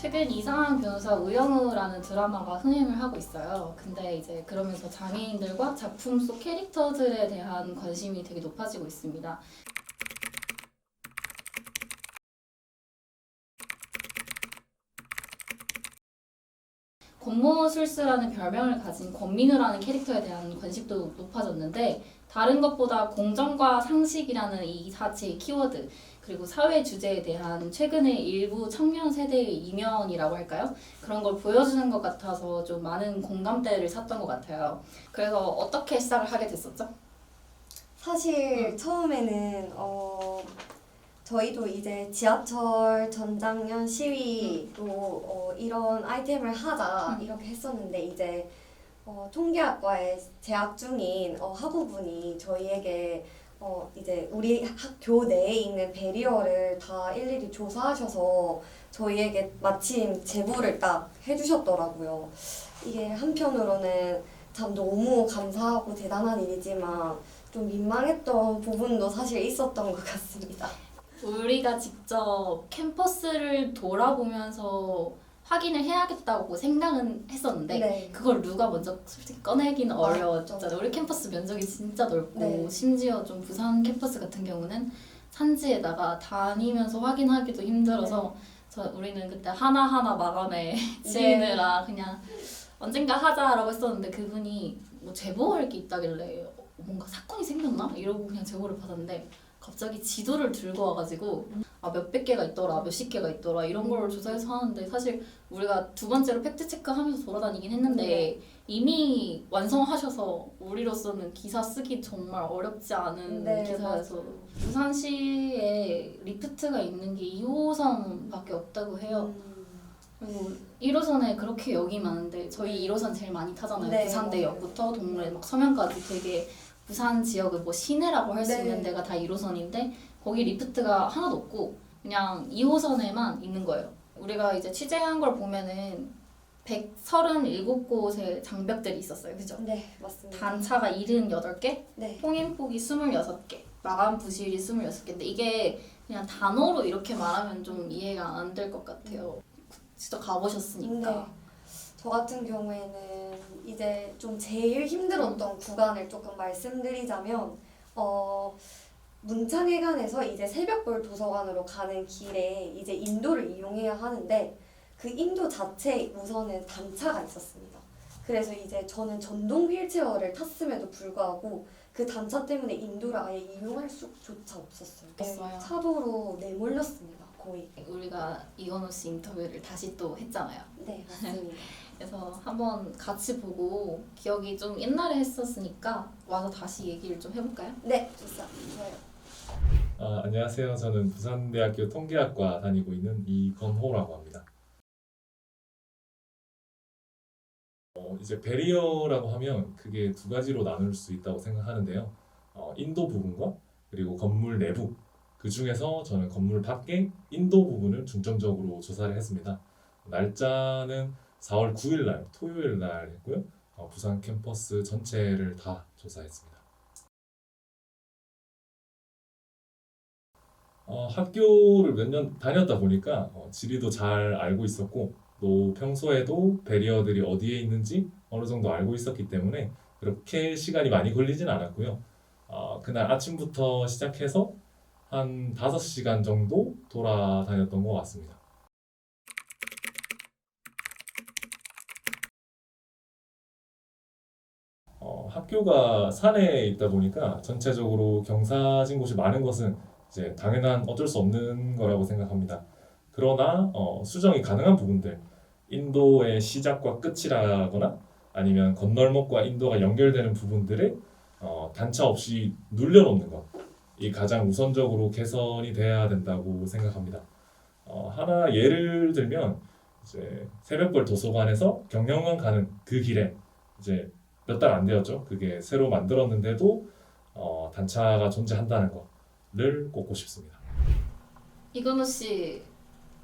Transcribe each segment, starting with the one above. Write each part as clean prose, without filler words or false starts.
최근 이상한 변호사 우영우라는 드라마가 흥행을 하고 있어요. 근데 이제 그러면서 장애인들과 작품 속 캐릭터들에 대한 관심이 되게 높아지고 있습니다. 권모술수라는 별명을 가진 권민우라는 캐릭터에 대한 관심도 높아졌는데 다른 것보다 공정과 상식이라는 이 자체의 키워드 그리고 사회 주제에 대한 최근의 일부 청년 세대의 이면이라고 할까요? 그런 걸 보여주는 것 같아서 좀 많은 공감대를 샀던 것 같아요. 그래서 어떻게 시작을 하게 됐었죠? 사실 처음에는 저희도 이제 지하철 전장년 시위로 이런 아이템을 하자 이렇게 했었는데 이제 통계학과에 재학 중인 학우분이 저희에게 이제 우리 학교 내에 있는 배리어를 다 일일이 조사하셔서 저희에게 마침 제보를 딱 해주셨더라고요. 이게 한편으로는 참 너무 감사하고 대단한 일이지만 좀 민망했던 부분도 사실 있었던 것 같습니다. 우리가 직접 캠퍼스를 돌아보면서 확인을 해야겠다고 생각은 했었는데 네. 그걸 누가 먼저 솔직히 꺼내긴 맞죠. 어려웠잖아요. 우리 캠퍼스 면적이 진짜 넓고 네. 심지어 좀 부산 캠퍼스 같은 경우는 산지에다가 다니면서 확인하기도 힘들어서 우리는 그때 하나하나 마감에 지느라 그냥 언젠가 하자라고 했었는데 그분이 뭐 제보할 게 있다길래 뭔가 사건이 생겼나? 이러고 그냥 제보를 받았는데 갑자기 지도를 들고 와가지고 몇백 개가 있더라 몇십 개가 있더라 이런 걸 조사해서 하는데 사실 우리가 두 번째로 팩트체크하면서 돌아다니긴 했는데 이미 완성하셔서 우리로서는 기사 쓰기 정말 어렵지 않은 기사여서 맞아요. 부산시에 리프트가 있는 게 2호선밖에 없다고 해요. 그리고 1호선에 그렇게 역이 많은데 저희 1호선 제일 많이 타잖아요. 네, 부산대역부터 동래 막 서면까지 되게 부산 지역을 뭐 시내라고 할 수 네. 있는 데가 다 1호선인데 거기 리프트가 하나도 없고 그냥 2호선에만 있는 거예요. 우리가 이제 취재한 걸 보면은 137곳의 장벽들이 있었어요. 그죠? 네, 맞습니다. 단차가 78개, 네. 통행폭이 26개, 마감 부실이 26개인데 이게 그냥 단어로 이렇게 말하면 좀 이해가 안 될 것 같아요. 진짜 가보셨으니까. 네. 저 같은 경우에는 이제 좀 제일 힘들었던 구간을 조금 말씀드리자면 문창회관에서 이제 새벽별 도서관으로 가는 길에 이제 인도를 이용해야 하는데 그 인도 자체에 우선은 단차가 있었습니다. 그래서 이제 저는 전동 휠체어를 탔음에도 불구하고 그 단차 때문에 인도를 아예 이용할 수조차 없었어요. 없어요. 차도로 내몰렸습니다. 거의. 우리가 이건우 씨 인터뷰를 다시 또 했잖아요. 네, 맞습니다. 그래서 한번 같이 보고 기억이 좀 옛날에 했었으니까 와서 다시 얘기를 좀 해볼까요? 네, 좋습니다. 좋아요. 안녕하세요. 저는 부산대학교 통계학과 다니고 있는 이건호라고 합니다. 이제 배리어라고 하면 그게 두 가지로 나눌 수 있다고 생각하는데요. 인도 부분과 그리고 건물 내부 그 중에서 저는 건물 밖에 인도 부분을 중점적으로 조사를 했습니다. 날짜는 4월 9일 날 토요일 날 했고요. 부산 캠퍼스 전체를 다 조사했습니다. 학교를 몇 년 다녔다 보니까 지리도 잘 알고 있었고 또 평소에도 배리어들이 어디에 있는지 어느 정도 알고 있었기 때문에 그렇게 시간이 많이 걸리진 않았고요. 그날 아침부터 시작해서 한 5시간 정도 돌아다녔던 것 같습니다. 학교가 산에 있다 보니까 전체적으로 경사진 곳이 많은 것은 이제 당연한 어쩔 수 없는 거라고 생각합니다. 그러나 수정이 가능한 부분들, 인도의 시작과 끝이라거나 아니면 건널목과 인도가 연결되는 부분들을 단차 없이 눌려놓는 것, 이 가장 우선적으로 개선이 돼야 된다고 생각합니다. 하나 예를 들면 이제 새벽별 도서관에서 경영관 가는 그 길에 이제 몇 달 안 되었죠. 그게 새로 만들었는데도 단차가 존재한다는 거를 꼽고 싶습니다. 이건우 씨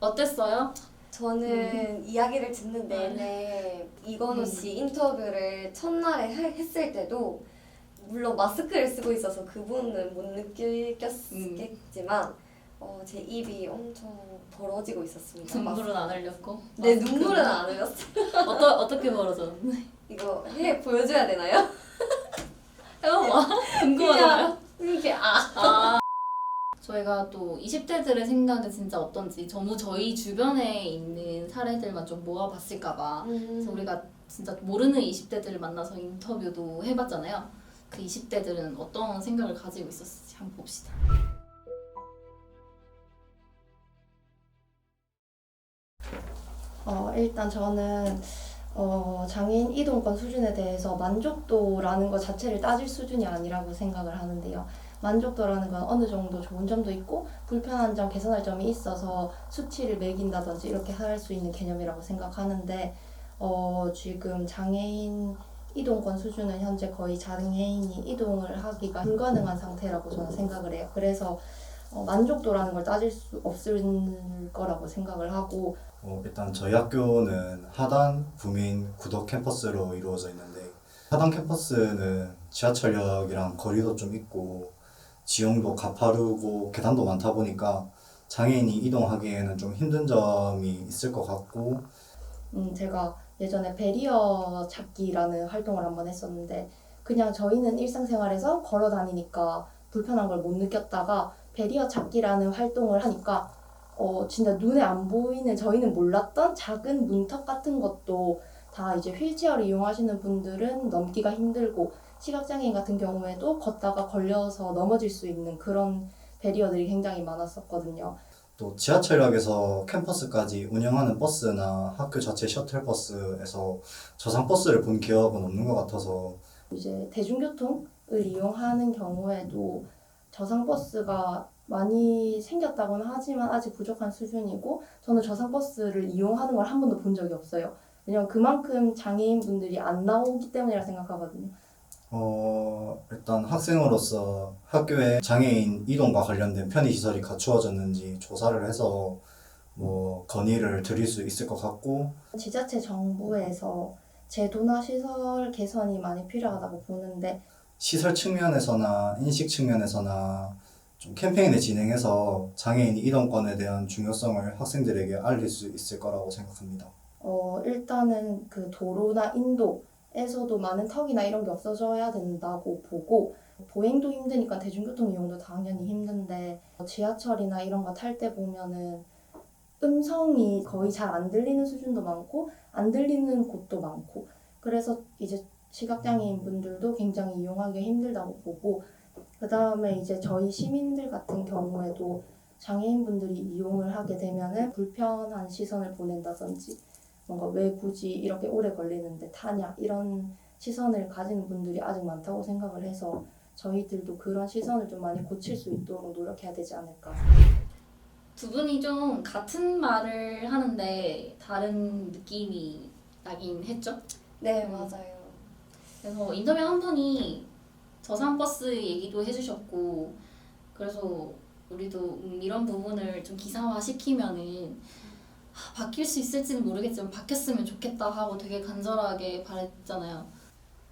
어땠어요? 저는 이야기를 듣는 내내 이건우 씨 인터뷰를 첫날에 했을 때도 물론 마스크를 쓰고 있어서 그분은 못 느꼈겠지만 제 입이 엄청 벌어지고 있었습니다. 눈물은 안 흘렸고. 네, 눈물은 안 흘렸어요. 어떻게 벌어졌는데? 이거 보여줘야 되나요? 해봐봐. 궁금하다. 이렇게 저희가 또 20대들의 생각은 진짜 어떤지 저희 주변에 있는 사례들만 좀 모아봤을까봐 그래서 우리가 진짜 모르는 20대들을 만나서 인터뷰도 해봤잖아요. 그 20대들은 어떤 생각을 가지고 있었을지 한번 봅시다. 일단 저는 장애인 이동권 수준에 대해서 만족도라는 것 자체를 따질 수준이 아니라고 생각을 하는데요. 만족도라는 건 어느 정도 좋은 점도 있고 불편한 점, 개선할 점이 있어서 수치를 매긴다든지 이렇게 할 수 있는 개념이라고 생각하는데 지금 장애인 이동권 수준은 현재 거의 장애인이 이동을 하기가 불가능한 상태라고 저는 생각을 해요. 그래서 만족도라는 걸 따질 수 없을 거라고 생각을 하고 일단 저희 학교는 하단, 구민, 구덕 캠퍼스로 이루어져 있는데 하단 캠퍼스는 지하철역이랑 거리도 좀 있고 지형도 가파르고 계단도 많다 보니까 장애인이 이동하기에는 좀 힘든 점이 있을 것 같고 제가 예전에 베리어 찾기라는 활동을 한번 했었는데 그냥 저희는 일상생활에서 걸어 다니니까 불편한 걸 못 느꼈다가 베리어 찾기라는 활동을 하니까 진짜 눈에 안 보이는 저희는 몰랐던 작은 문턱 같은 것도 다 이제 휠체어를 이용하시는 분들은 넘기가 힘들고 시각장애인 같은 경우에도 걷다가 걸려서 넘어질 수 있는 그런 베리어들이 굉장히 많았었거든요. 또 지하철역에서 캠퍼스까지 운영하는 버스나 학교 자체 셔틀버스에서 저상버스를 본 기억은 없는 것 같아서 이제 대중교통을 이용하는 경우에도 저상버스가 많이 생겼다고는 하지만 아직 부족한 수준이고 저는 저상버스를 이용하는 걸 한 번도 본 적이 없어요. 왜냐면 그만큼 장애인분들이 안 나오기 때문이라 생각하거든요. 일단 학생으로서 학교에 장애인 이동과 관련된 편의시설이 갖추어졌는지 조사를 해서 건의를 드릴 수 있을 것 같고 지자체 정부에서 제도나 시설 개선이 많이 필요하다고 보는데 시설 측면에서나 인식 측면에서나 좀 캠페인을 진행해서 장애인 이동권에 대한 중요성을 학생들에게 알릴 수 있을 거라고 생각합니다. 일단은 그 도로나 인도에서도 많은 턱이나 이런 게 없어져야 된다고 보고 보행도 힘드니까 대중교통 이용도 당연히 힘든데 지하철이나 이런 거 탈 때 보면은 음성이 거의 잘 안 들리는 수준도 많고 안 들리는 곳도 많고 그래서 이제 시각장애인 분들도 굉장히 이용하기 힘들다고 보고 그 다음에 이제 저희 시민들 같은 경우에도 장애인분들이 이용을 하게 되면은 불편한 시선을 보낸다든지 뭔가 왜 굳이 이렇게 오래 걸리는데 타냐 이런 시선을 가지는 분들이 아직 많다고 생각을 해서 저희들도 그런 시선을 좀 많이 고칠 수 있도록 노력해야 되지 않을까. 두 분이 좀 같은 말을 하는데 다른 느낌이 나긴 했죠? 네, 맞아요. 그래서 인터뷰 한 분이 저상버스 얘기도 해주셨고 그래서 우리도 이런 부분을 좀 기사화 시키면은 바뀔 수 있을지는 모르겠지만 바뀌었으면 좋겠다 하고 되게 간절하게 바랬잖아요.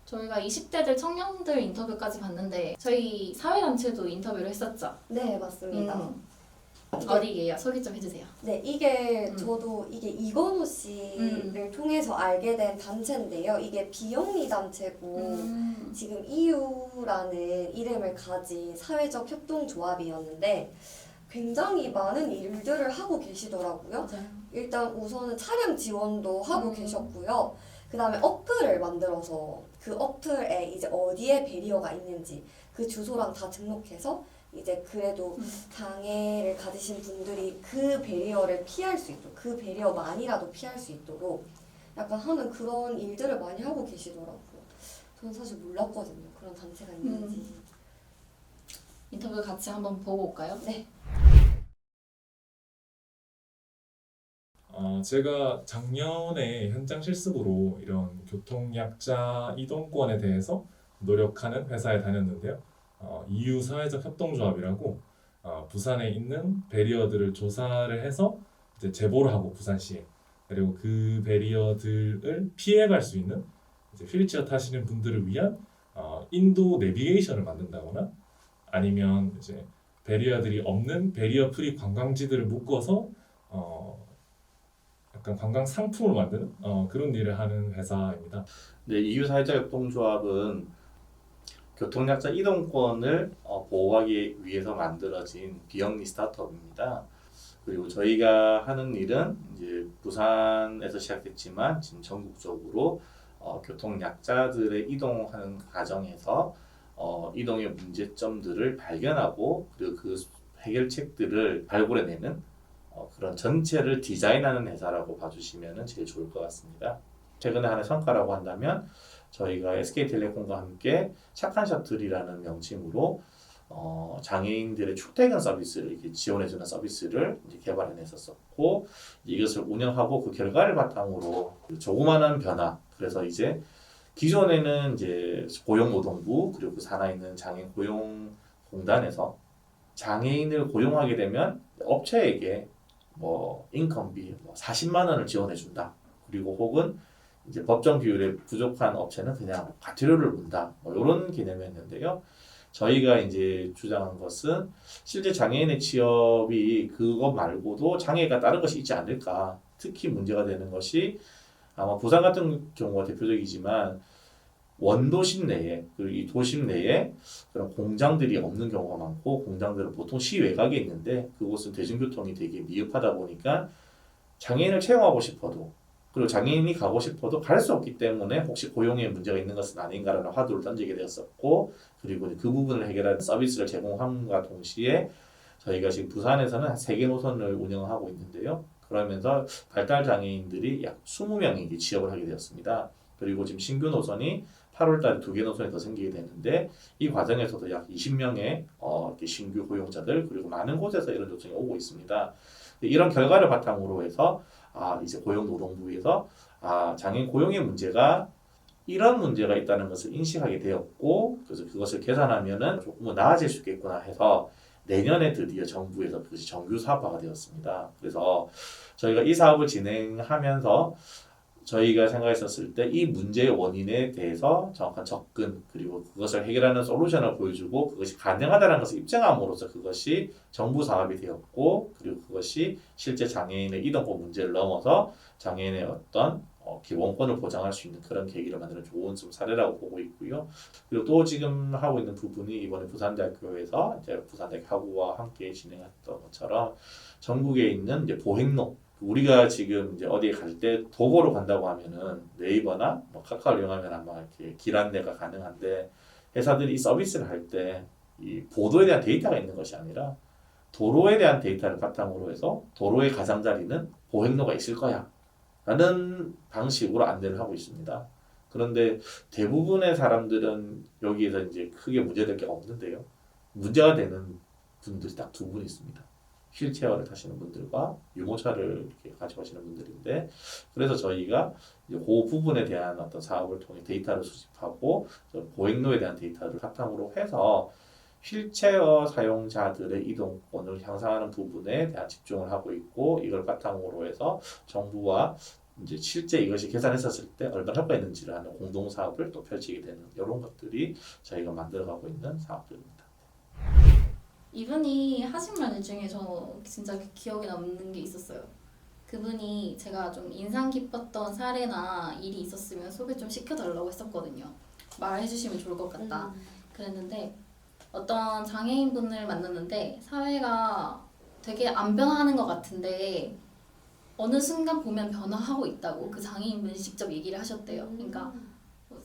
저희가 20대들 청년들 인터뷰까지 봤는데 저희 사회단체도 인터뷰를 했었죠. 네, 맞습니다. 어디게요? 소개 좀 해주세요. 네, 이게 저도 이게 이건우 씨를 통해서 알게 된 단체인데요. 이게 비영리 단체고 지금 이유라는 이름을 가진 사회적 협동조합이었는데 굉장히 많은 일들을 하고 계시더라고요. 맞아요. 일단 우선은 차량 지원도 하고 계셨고요. 그 다음에 어플을 만들어서 그 어플에 이제 어디에 베리어가 있는지 그 주소랑 다 등록해서 이제 그래도 장애를 가지신 분들이 그 베리어를 피할 수 있도록 그 베리어만이라도 피할 수 있도록 약간 하는 그런 일들을 많이 하고 계시더라고요. 저는 사실 몰랐거든요. 그런 단체가 있는지. 인터뷰 같이 한번 보고 올까요? 네. 제가 작년에 현장 실습으로 이런 교통약자 이동권에 대해서 노력하는 회사에 다녔는데요. EU 사회적 협동조합이라고 부산에 있는 베리어들을 조사를 해서 이제 제보를 하고 부산시에 그리고 그 베리어들을 피해갈 수 있는 이제 휠체어 타시는 분들을 위한 인도 내비게이션을 만든다거나 아니면 이제 베리어들이 없는 베리어 프리 관광지들을 묶어서 약간 관광 상품을 만드는 그런 일을 하는 회사입니다. 네, EU 사회적 협동조합은 교통약자 이동권을 보호하기 위해서 만들어진 비영리 스타트업입니다. 그리고 저희가 하는 일은 이제 부산에서 시작됐지만 지금 전국적으로 교통약자들의 이동하는 과정에서 이동의 문제점들을 발견하고 그리고 그 해결책들을 발굴해내는 그런 전체를 디자인하는 회사라고 봐주시면 제일 좋을 것 같습니다. 최근에 하는 성과라고 한다면 저희가 SK텔레콤과 함께 착한 셔틀이라는 명칭으로 장애인들의 출퇴근 서비스를 이렇게 지원해주는 서비스를 이제 개발해냈었고 이것을 운영하고 그 결과를 바탕으로 조그마한 변화 그래서 이제 기존에는 이제 고용노동부 그리고 그 산하에 있는 장애인 고용공단에서 장애인을 고용하게 되면 업체에게 뭐 인건비 40만 원을 지원해 준다. 그리고 혹은 이제 법정 비율에 부족한 업체는 그냥 과태료를 문다. 뭐 이런 개념이었는데요. 저희가 이제 주장한 것은 실제 장애인의 취업이 그것 말고도 장애가 다른 것이 있지 않을까. 특히 문제가 되는 것이 아마 부산 같은 경우가 대표적이지만 원도심 내에 그리고 이 도심 내에 그런 공장들이 없는 경우가 많고 공장들은 보통 시외곽에 있는데 그곳은 대중교통이 되게 미흡하다 보니까 장애인을 채용하고 싶어도 그리고 장애인이 가고 싶어도 갈 수 없기 때문에 혹시 고용에 문제가 있는 것은 아닌가라는 화두를 던지게 되었었고 그리고 그 부분을 해결하는 서비스를 제공함과 동시에 저희가 지금 부산에서는 한 3개 노선을 운영하고 있는데요. 그러면서 발달 장애인들이 약 20명이 취업을 하게 되었습니다. 그리고 지금 신규 노선이 8월달에 2개 노선이 더 생기게 되는데 이 과정에서도 약 20명의 신규 고용자들 그리고 많은 곳에서 이런 요청이 오고 있습니다. 이런 결과를 바탕으로 해서 이제 고용노동부에서 장애인 고용의 문제가 이런 문제가 있다는 것을 인식하게 되었고 그래서 그것을 개선하면은 조금은 나아질 수 있겠구나 해서 내년에 드디어 정부에서 그것이 정규 사업화가 되었습니다. 그래서 저희가 이 사업을 진행하면서 저희가 생각했었을 때 이 문제의 원인에 대해서 정확한 접근 그리고 그것을 해결하는 솔루션을 보여주고 그것이 가능하다는 것을 입증함으로써 그것이 정부 사업이 되었고 그리고 그것이 실제 장애인의 이동권 문제를 넘어서 장애인의 어떤 기본권을 보장할 수 있는 그런 계기를 만드는 좋은 좀 사례라고 보고 있고요. 그리고 또 지금 하고 있는 부분이 이번에 부산대학교에서 이제 부산대학 학우와 함께 진행했던 것처럼 전국에 있는 이제 보행로 우리가 지금 이제 어디에 갈 때 도보로 간다고 하면은 네이버나 뭐 카카오를 이용하면 아마 이렇게 길 안내가 가능한데 회사들이 이 서비스를 할 때 이 보도에 대한 데이터가 있는 것이 아니라 도로에 대한 데이터를 바탕으로 해서 도로의 가장자리는 보행로가 있을 거야 라는 방식으로 안내를 하고 있습니다. 그런데 대부분의 사람들은 여기에서 이제 크게 문제될 게 없는데요. 문제가 되는 분들이 딱 2분 있습니다. 휠체어를 타시는 분들과 유모차를 이렇게 가져가시는 분들인데 그래서 저희가 이제 그 부분에 대한 어떤 사업을 통해 데이터를 수집하고 보행로에 대한 데이터를 바탕으로 해서 휠체어 사용자들의 이동권을 향상하는 부분에 대한 집중을 하고 있고 이걸 바탕으로 해서 정부와 이제 실제 이것이 계산했었을 때 얼마나 효과가 있는지를 하는 공동 사업을 또 펼치게 되는 이런 것들이 저희가 만들어가고 있는 사업들입니다. 이분이 하신 말 중에 저 진짜 기억에 남는 게 있었어요. 그분이 제가 좀 인상 깊었던 사례나 일이 있었으면 소개 좀 시켜달라고 했었거든요. 말해주시면 좋을 것 같다. 그랬는데 어떤 장애인분을 만났는데 사회가 되게 안 변화하는 것 같은데 어느 순간 보면 변화하고 있다고 그 장애인분이 직접 얘기를 하셨대요. 그러니까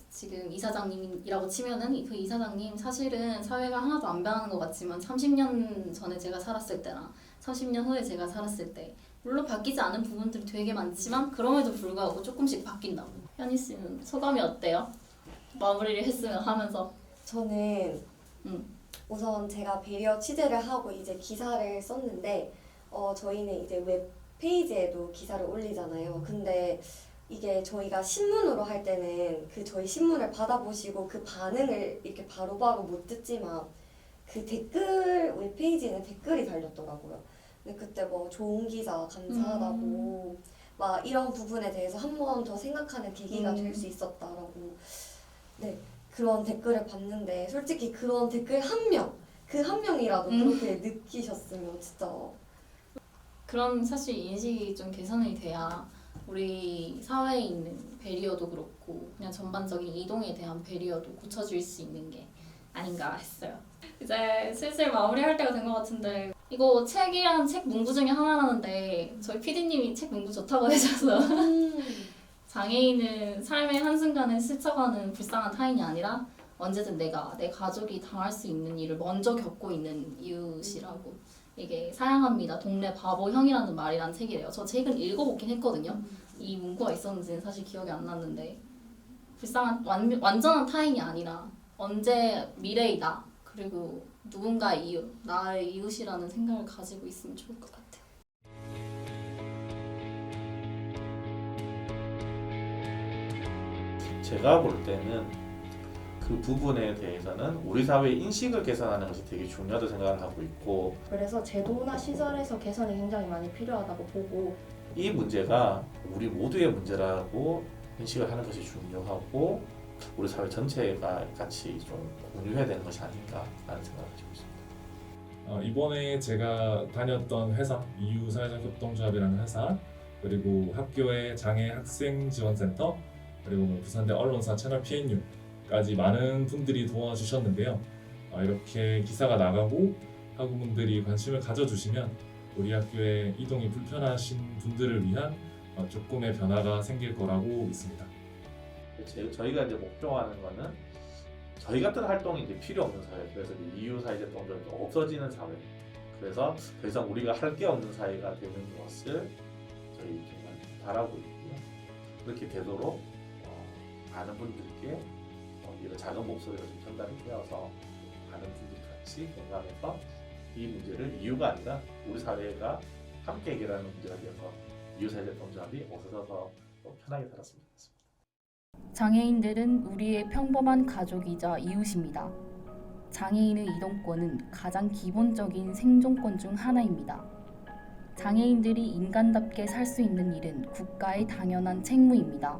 지금 이사장님이라고 치면은 그 이사장님 사실은 사회가 하나도 안 변하는 것 같지만 30년 전에 제가 살았을 때나 30년 후에 제가 살았을 때 물론 바뀌지 않은 부분들이 되게 많지만 그럼에도 불구하고 조금씩 바뀐다고. 현희 씨는 소감이 어때요? 마무리를 했으면 하면서. 저는 우선 제가 베리어 취재를 하고 이제 기사를 썼는데 저희는 이제 웹 페이지에도 기사를 올리잖아요. 근데 이게 저희가 신문으로 할 때는 그 저희 신문을 받아보시고 그 반응을 이렇게 바로바로 못 듣지만 그 댓글 웹페이지에 댓글이 달렸더라고요. 근데 그때 뭐 좋은 기사 감사하다고 막 이런 부분에 대해서 한 번 더 생각하는 계기가 될 수 있었다라고 네 그런 댓글을 봤는데 솔직히 그런 댓글 그 한 명이라도 그렇게 느끼셨으면 진짜 그런 사실 인식이 좀 개선이 돼야 우리 사회에 있는 배리어도 그렇고 그냥 전반적인 이동에 대한 배리어도 고쳐질 수 있는 게 아닌가 했어요. 이제 슬슬 마무리할 때가 된 것 같은데 이거 책이랑 책 문구 중에 하나라는데 저희 PD님이 책 문구 좋다고 해줘서 장애인은 삶의 한순간을 스쳐가는 불쌍한 타인이 아니라 언제든 내가 내 가족이 당할 수 있는 일을 먼저 겪고 있는 이웃이라고 이게 사양합니다. 동네 바보 형이라는 말이란 책이래요. 저 책은 읽어보긴 했거든요. 이 문구가 있었는지는 사실 기억이 안 났는데 불쌍한 완전한 타인이 아니라 언제 미래이다. 그리고 누군가 이웃, 나의 이웃이라는 생각을 가지고 있으면 좋을 것 같아요. 제가 볼 때는 그 부분에 대해서는 우리 사회의 인식을 개선하는 것이 되게 중요하다고 생각을 하고 있고 그래서 제도나 시설에서 개선이 굉장히 많이 필요하다고 보고 이 문제가 우리 모두의 문제라고 인식을 하는 것이 중요하고 우리 사회 전체가 같이 좀 공유해야 되는 것이 아닌가라는 생각을 가지고 있습니다. 이번에 제가 다녔던 회사 이유사회적 협동조합이라는 회사 그리고 학교의 장애 학생 지원센터 그리고 부산대 언론사 채널 PNU까지 많은 분들이 도와주셨는데요. 이렇게 기사가 나가고 학우분들이 관심을 가져주시면 우리 학교에 이동이 불편하신 분들을 위한 조금의 변화가 생길 거라고 믿습니다. 저희가 이제 목표하는 거는 저희 같은 활동이 이제 필요 없는 사회, 그래서 이웃사회적 동조합이 없어지는 사회, 그래서 더 이상 우리가 할 게 없는 사회가 되는 것을 저희 정말 바라고 있고요. 그렇게 되도록 많은 분들께 이런 작은 목소리가 좀 전달이 되어서 많은 분들이 같이 공감해서 이 문제를 이유가 아니라 우리 사회가 함께 해결하는 문제가 되어서 이웃사회적 동조합이 없어져서 좀 편하게 살았으면 좋겠습니다. 장애인들은 우리의 평범한 가족이자 이웃입니다. 장애인의 이동권은 가장 기본적인 생존권 중 하나입니다. 장애인들이 인간답게 살 수 있는 일은 국가의 당연한 책무입니다.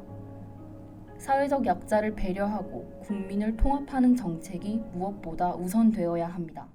사회적 약자를 배려하고 국민을 통합하는 정책이 무엇보다 우선되어야 합니다.